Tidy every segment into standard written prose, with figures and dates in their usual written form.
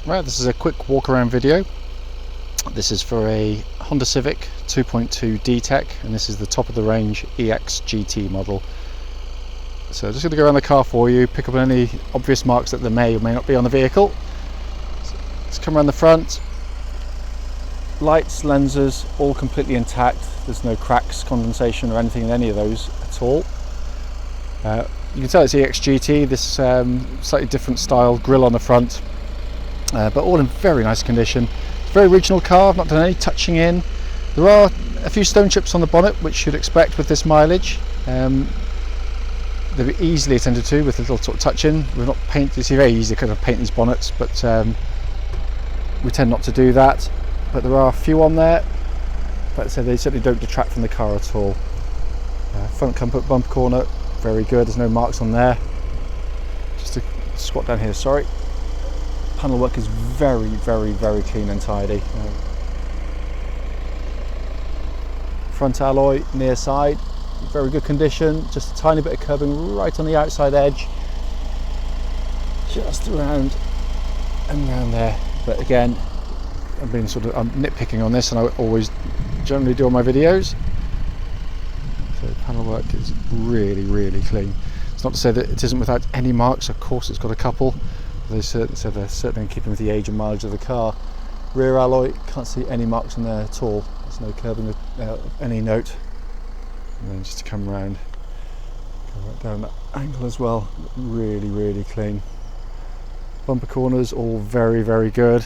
Right, this is a quick walk around video. This is for a Honda Civic 2.2 DTEC, and this is the top of the range EX GT model. So I'm just going to go around the car for you, pick up any obvious marks that there may or may not be on the vehicle. So let's come around the front. Lights, lenses, all completely intact. There's no cracks, condensation or anything in any of those at all. You can tell it's EX GT, this slightly different style grille on the front. But all in very nice condition. It's a very original car. I've not done any touching in. There are a few stone chips on the bonnet, which you'd expect with this mileage. They'll be easily attended to with a little sort of touch in. We're not paint. It's very easy to kind of paint these bonnets, but we tend not to do that. But there are a few on there. But so they certainly don't detract from the car at all. Front bumper corner, very good. There's no marks on there. Just to squat down here. Sorry. Panel work is very, very, very clean and tidy. Front alloy, near side, very good condition. Just a tiny bit of curbing right on the outside edge, just around and around there. But again, I'm nitpicking on this, and I always generally do on my videos. So panel work is really, really clean. It's not to say that it isn't without any marks. Of course, it's got a couple. They're certainly in keeping with the age and mileage of the car. Rear alloy, can't see any marks on there at all. There's no curbing of any note. And then just to come around, go right down that angle as well. Really, really clean. Bumper corners, all very, very good.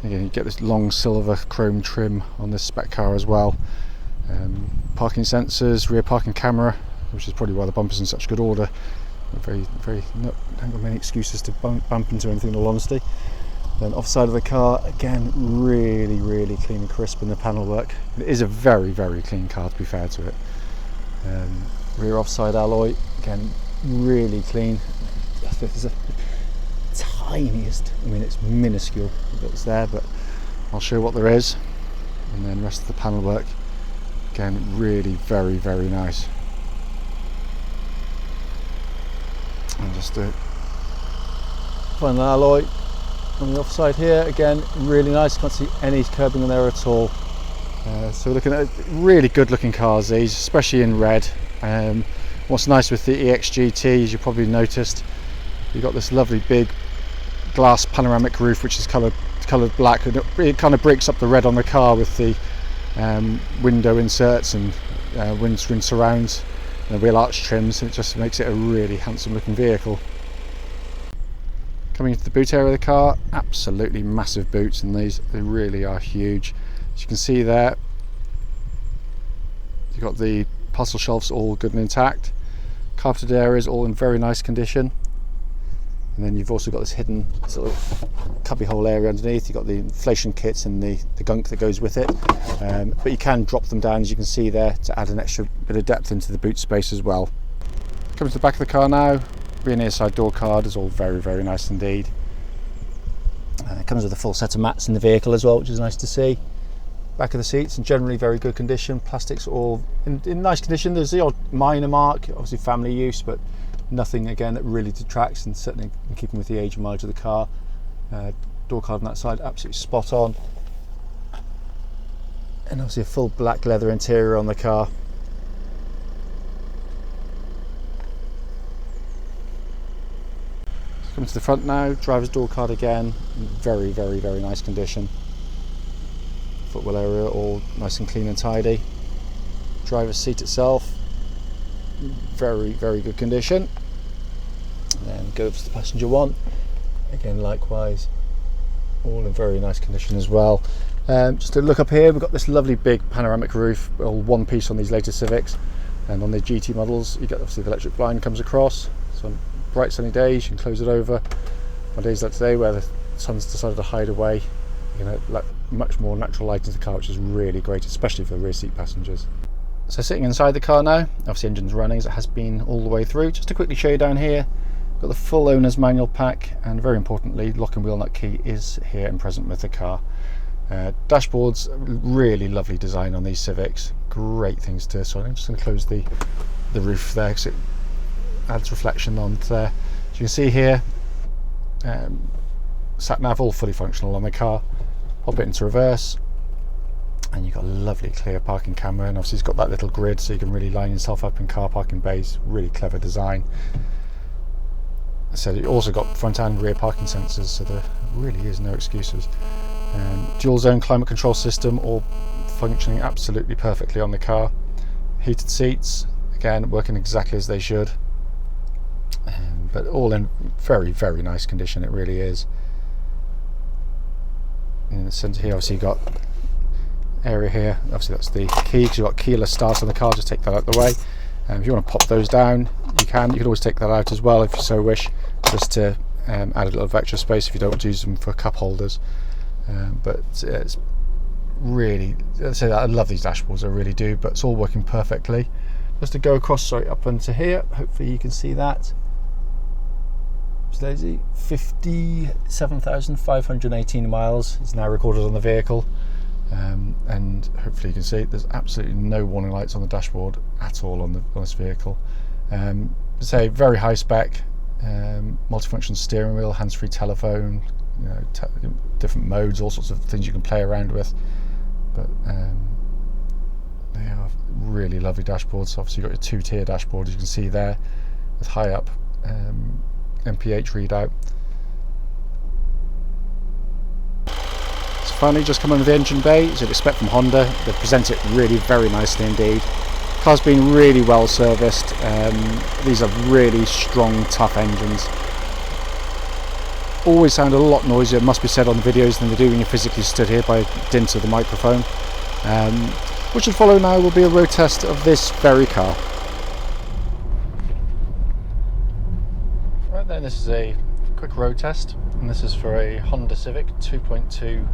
Again, you get this long silver chrome trim on this spec car as well. Parking sensors, rear parking camera, which is probably why the bumper's in such good order. Haven't got many excuses to bump into anything, in all honesty. Then offside of the car, again, really, really clean and crisp in the panel work. It is a very, very clean car, to be fair to it. Rear offside alloy, again, really clean. There's a tiniest, I mean, it's minuscule that's there, but I'll show what there is. And then rest of the panel work, again, really, very, very nice. And just do final alloy on the offside here, again, really nice. Can't see any curbing on there at all. So we're looking at really good looking cars, these, especially in red. What's nice with the EX GT, as you probably noticed, you've got this lovely big glass panoramic roof, which is coloured black, and it kind of breaks up the red on the car with the window inserts and windscreen surrounds. The wheel arch trims, and it just makes it a really handsome looking vehicle. Coming into the boot area of the car, absolutely massive boots in these, they really are huge. As you can see there, you've got the parcel shelves all good and intact, carpeted areas all in very nice condition, and then you've also got this hidden sort of cubby hole area underneath. You've got the inflation kits and the gunk that goes with it, but you can drop them down, as you can see there, to add an extra bit of depth into the boot space as well. Coming to the back of the car now, rear and near side door card is all very, very nice indeed. It comes with a full set of mats in the vehicle as well, which is nice to see. Back of the seats in generally very good condition. Plastics all in nice condition. There's the odd minor mark, obviously family use, but nothing again that really detracts, and certainly in keeping with the age and mileage of the car. Door card on that side, absolutely spot on. And obviously a full black leather interior on the car. Coming to the front now, driver's door card again, very, very, very nice condition. Footwell area all nice and clean and tidy. Driver's seat itself, very, very good condition. And then go up to the passenger one, again likewise, all in very nice condition as well. Just to look up here, we've got this lovely big panoramic roof, all one piece on these later Civics, and on the GT models you get obviously the electric blind comes across, so on bright sunny days you can close it over. On days like today where the sun's decided to hide away, you know, like much more natural light into the car, which is really great, especially for the rear seat passengers. So sitting inside the car now, obviously engine's running as it has been all the way through. Just to quickly show you down here, got the full owner's manual pack, and very importantly, lock and wheel nut key is here and present with the car. Dashboards, really lovely design on these Civics, great things to, so I'm just going to close the roof there because it adds reflection onto there. As you can see here, sat nav, all fully functional on the car. Pop it into reverse, and you've got a lovely clear parking camera, and obviously it's got that little grid so you can really line yourself up in car parking bays. Really clever design. So you also got front and rear parking sensors, so there really is no excuses. Dual zone climate control system, all functioning absolutely perfectly on the car. Heated seats, again working exactly as they should, but all in very, very nice condition. It really is. In the centre here, obviously you've got area here, obviously that's the key, because you've got keyless start on the car. Just take that out of the way. If you want to pop those down, you can always take that out as well if you so wish, just to add a little bit of extra space if you don't want to use them for cup holders. But it's really, I love these dashboards, I really do, but it's all working perfectly. Just to go across up into here, hopefully you can see that. Daisy, 57,518 miles is now recorded on the vehicle, and hopefully you can see there's absolutely no warning lights on the dashboard at all on this vehicle. Say very high spec, multifunction steering wheel, hands-free telephone, different modes, all sorts of things you can play around with. But they are really lovely dashboards. Obviously you've got your 2-tier dashboard, as you can see there, with high up MPH readout. It's finally just come under the engine bay, as you'd expect from Honda. They present it really very nicely indeed. The car's been really well serviced. These are really strong, tough engines. Always sound a lot noisier, must be said, on the videos than they do when you're physically stood here by dint of the microphone. What should follow now will be a road test of this very car. Right then, this is a quick road test, and this is for a Honda Civic 2.2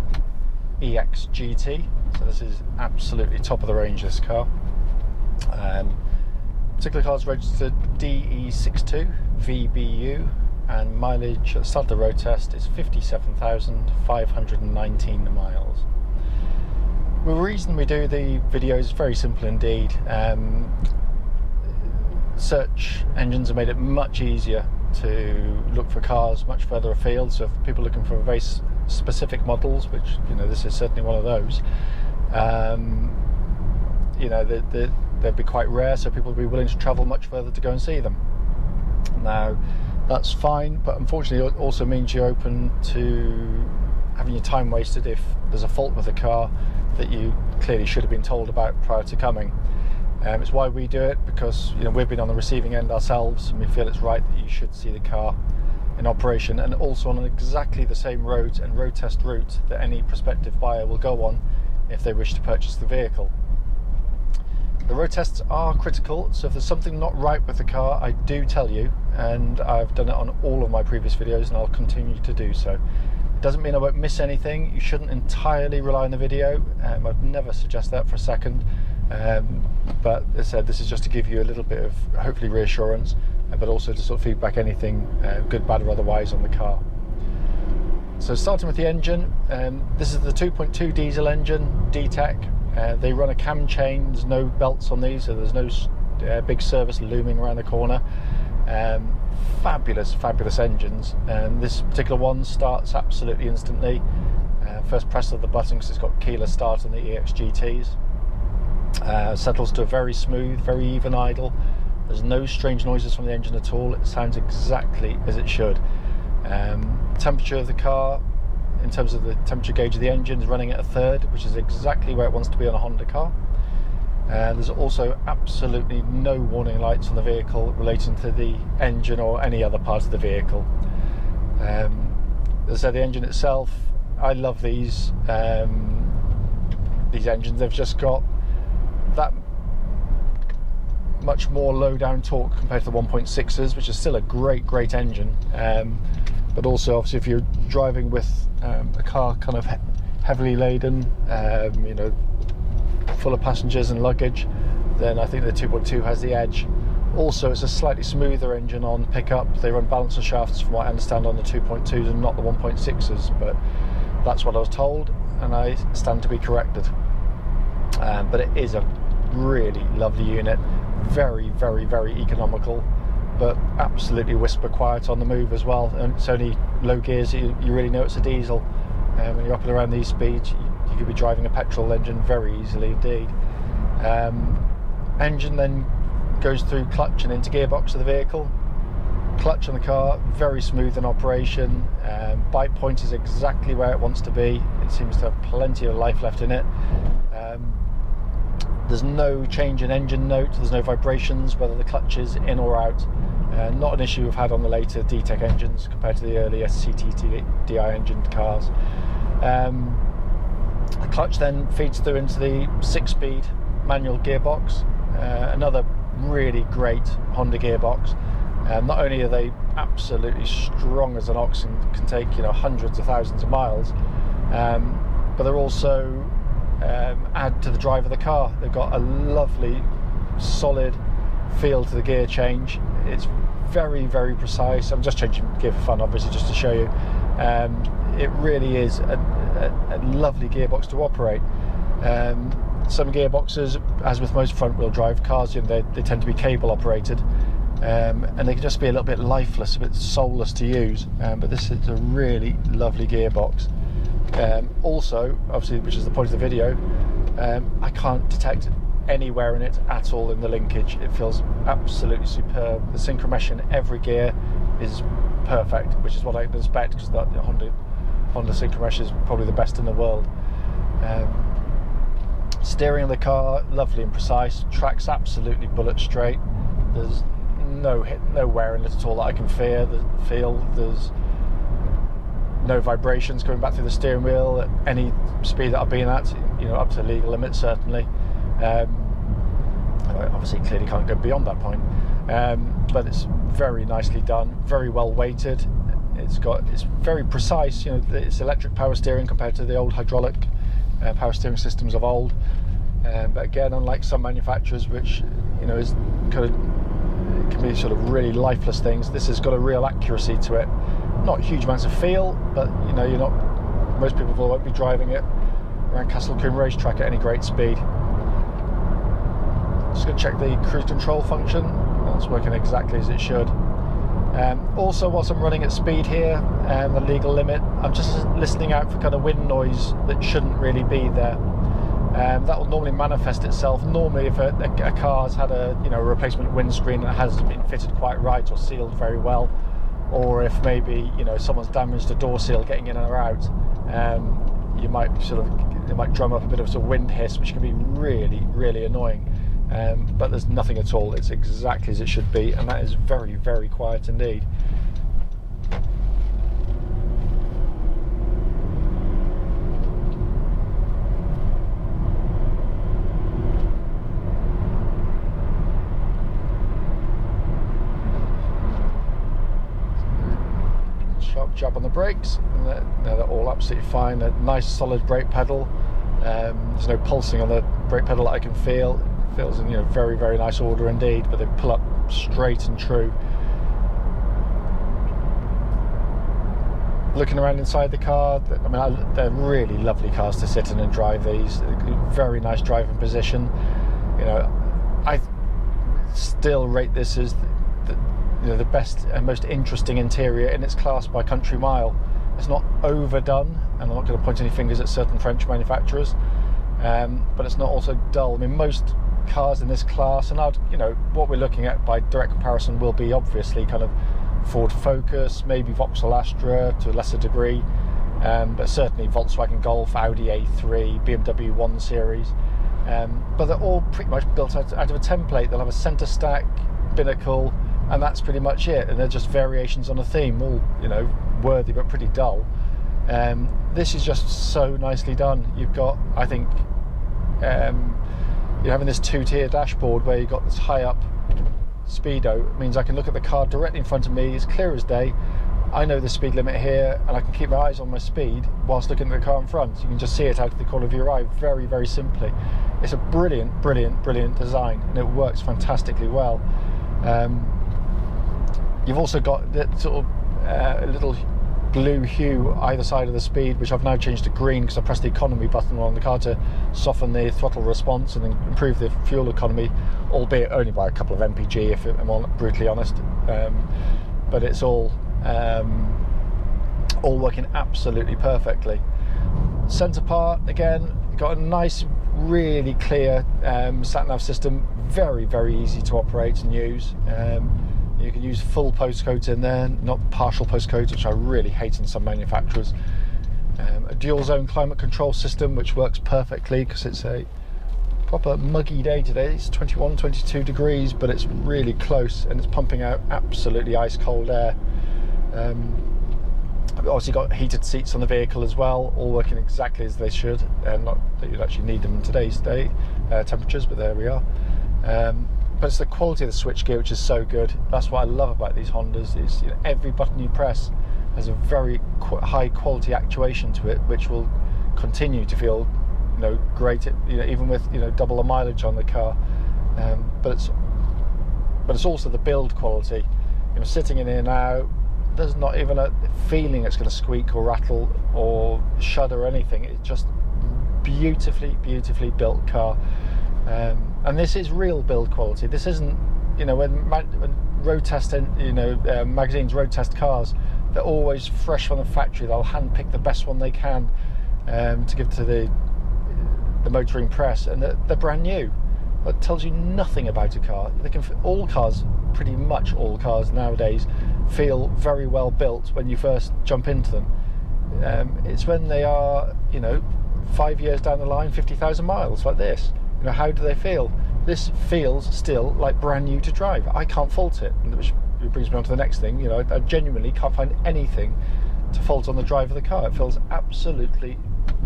EX GT. So this is absolutely top of the range, this car. Particular car is registered DE62VBU, and mileage at the start of the road test is 57,519 miles. The reason we do the video is very simple indeed. Search engines have made it much easier to look for cars much further afield, so if people are looking for very specific models, which this is certainly one of those, they'd be quite rare, so people would be willing to travel much further to go and see them. Now that's fine, but unfortunately it also means you're open to having your time wasted if there's a fault with the car that you clearly should have been told about prior to coming. It's why we do it, because we've been on the receiving end ourselves, and we feel it's right that you should see the car in operation, and also on exactly the same roads and road test route that any prospective buyer will go on if they wish to purchase the vehicle. The road tests are critical, so if there's something not right with the car, I do tell you, and I've done it on all of my previous videos, and I'll continue to do so. It doesn't mean I won't miss anything. You shouldn't entirely rely on the video. I'd never suggest that for a second. But as I said, this is just to give you a little bit of hopefully reassurance, but also to sort of feedback anything good, bad or otherwise on the car. So starting with the engine, this is the 2.2 diesel engine, DTEC. They run a cam chain, there's no belts on these, so there's no big service looming around the corner. Fabulous engines, and this particular one starts absolutely instantly. First press of the button, because it's got keyless start on the EX GTs. Settles to a very smooth, very even idle. There's no strange noises from the engine at all. It sounds exactly as it should. Temperature of the car, in terms of the temperature gauge of the engine, is running at a 3rd, which is exactly where it wants to be on a Honda car. There's also absolutely no warning lights on the vehicle relating to the engine or any other part of the vehicle. As I said, the engine itself, I love these engines. They've just got that much more low down torque compared to the 1.6s, which is still a great engine, but also obviously if you're driving with a car kind of heavily laden, full of passengers and luggage, then I think the 2.2 has the edge. Also, it's a slightly smoother engine on pickup. They run balancer shafts, from what I understand, on the 2.2s and not the 1.6s, but that's what I was told, and I stand to be corrected. But it is a really lovely unit, very economical. but absolutely whisper quiet on the move as well. And it's only low gears you really know it's a diesel. When you're up and around these speeds, you could be driving a petrol engine very easily indeed. Engine then goes through clutch and into gearbox of the vehicle. Clutch on the car, very smooth in operation. Bite point is exactly where it wants to be. It seems to have plenty of life left in it. There's no change in engine note, there's no vibrations whether the clutch is in or out. Not an issue we've had on the later DTEC engines compared to the earlier CTDI engined cars. The clutch then feeds through into the 6-speed manual gearbox, another really great Honda gearbox. Not only are they absolutely strong as an ox and can take hundreds of thousands of miles, but they're also add to the drive of the car. They've got a lovely solid feel to the gear change. It's very, very precise. I'm just changing gear for fun, obviously, just to show you. It really is a lovely gearbox to operate. Some gearboxes, as with most front-wheel drive cars, they tend to be cable operated, and they can just be a little bit lifeless, a bit soulless to use. But this is a really lovely gearbox. Also, obviously, which is the point of the video, I can't detect anywhere in it at all in the linkage. It feels absolutely superb. The synchromesh in every gear is perfect, which is what I expect, because the Honda synchromesh is probably the best in the world. Steering of the car, lovely and precise. Track's absolutely bullet straight. There's no wear in it at all that I can feel. There's no vibrations coming back through the steering wheel at any speed that I've been at, up to legal limits certainly. Obviously clearly can't go beyond that point, but it's very nicely done, very well weighted. It's very precise. It's electric power steering compared to the old hydraulic power steering systems of old. But again, unlike some manufacturers, which is kind of, it can be sort of really lifeless things, this has got a real accuracy to it. Not huge amounts of feel, but most people won't be driving it around Castle Combe racetrack at any great speed. Just going to check the cruise control function. That's working exactly as it should. Also, whilst I'm running at speed here, the legal limit, I'm just listening out for kind of wind noise that shouldn't really be there. That will normally manifest itself. Normally, if a car's had a replacement windscreen that hasn't been fitted quite right or sealed very well, or if maybe someone's damaged a door seal getting in or out, it might drum up a bit of a wind hiss, which can be really, really annoying. But there's nothing at all. It's exactly as it should be, and that is very, very quiet indeed. Sharp job on the brakes, and they're all absolutely fine. A nice solid brake pedal. There's no pulsing on the brake pedal that I can feel. It feels in very, very nice order indeed, but they pull up straight and true. Looking around inside the car, they're really lovely cars to sit in and drive. These very nice driving position. I still rate this as the best and most interesting interior in its class by country mile. It's not overdone, and I'm not going to point any fingers at certain French manufacturers, but it's not also dull. Most cars in this class, and what we're looking at by direct comparison will be obviously kind of Ford Focus, maybe Vauxhall Astra to a lesser degree, but certainly Volkswagen Golf, Audi A3, BMW 1 Series, but they're all pretty much built out of a template. They'll have a centre stack, binnacle, and that's pretty much it, and they're just variations on a theme, all worthy but pretty dull. This is just so nicely done. You've got, I think, you're having this two-tier dashboard where you've got this high up speedo. It means I can look at the car directly in front of me, it's clear as day. I know the speed limit here, and I can keep my eyes on my speed whilst looking at the car in front. You can just see it out of the corner of your eye very, very simply. It's a brilliant, brilliant, brilliant design, and it works fantastically well. You've also got that sort of little blue hue either side of the speed, which I've now changed to green because I pressed the economy button on the car to soften the throttle response and improve the fuel economy, albeit only by a couple of mpg if I'm brutally honest. But it's all working absolutely perfectly. Centre part, again, got a nice, really clear sat-nav system, very, very easy to operate and use. You can use full postcodes in there, not partial postcodes, which I really hate in some manufacturers. A dual zone climate control system, which works perfectly because it's a proper muggy day today. It's 21, 22 degrees, but it's really close and it's pumping out absolutely ice cold air. I've obviously got heated seats on the vehicle as well, all working exactly as they should. Not that you'd actually need them in today's day temperatures, but there we are. But it's the quality of the switchgear which is so good. That's what I love about these Hondas, is every button you press has a very high quality actuation to it, which will continue to feel great, even with double the mileage on the car. But it's also the build quality. Sitting in here now, there's not even a feeling it's going to squeak or rattle or shudder or anything. It's just beautifully built car. And this is real build quality. This isn't, when road testing, magazines road test cars, they're always fresh from the factory. They'll hand pick the best one they can to give to the motoring press, and they're brand new. That tells you nothing about a car. Pretty much all cars nowadays feel very well built when you first jump into them. It's when they are, 5 years down the line, 50,000 miles, like this. How do they feel? This feels still like brand new to drive. I can't fault it, which brings me on to the next thing. I genuinely can't find anything to fault on the drive of the car. It feels absolutely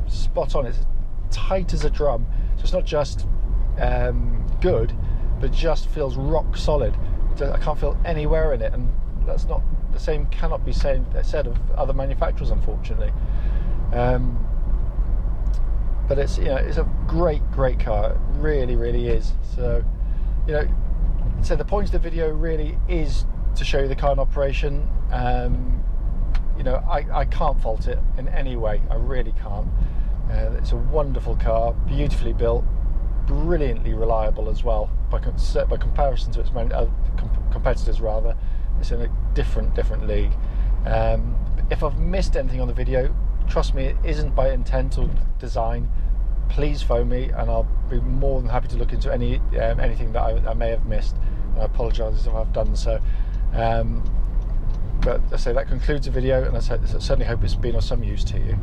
spot on. It's tight as a drum, so it's not just good, but just feels rock solid. I can't feel any wear in it, and that's not the same. Cannot be said of other manufacturers, unfortunately. But it's it's a great car. It really is. So so the point of the video really is to show you the car in operation. I can't fault it in any way. I really can't. It's a wonderful car, beautifully built, brilliantly reliable as well. By comparison to its competitors, rather, it's in a different league. If I've missed anything on the video, trust me, it isn't by intent or design. Please phone me and I'll be more than happy to look into anything that I may have missed. And I apologise if I've done so. But I say that concludes the video, and I certainly hope it's been of some use to you.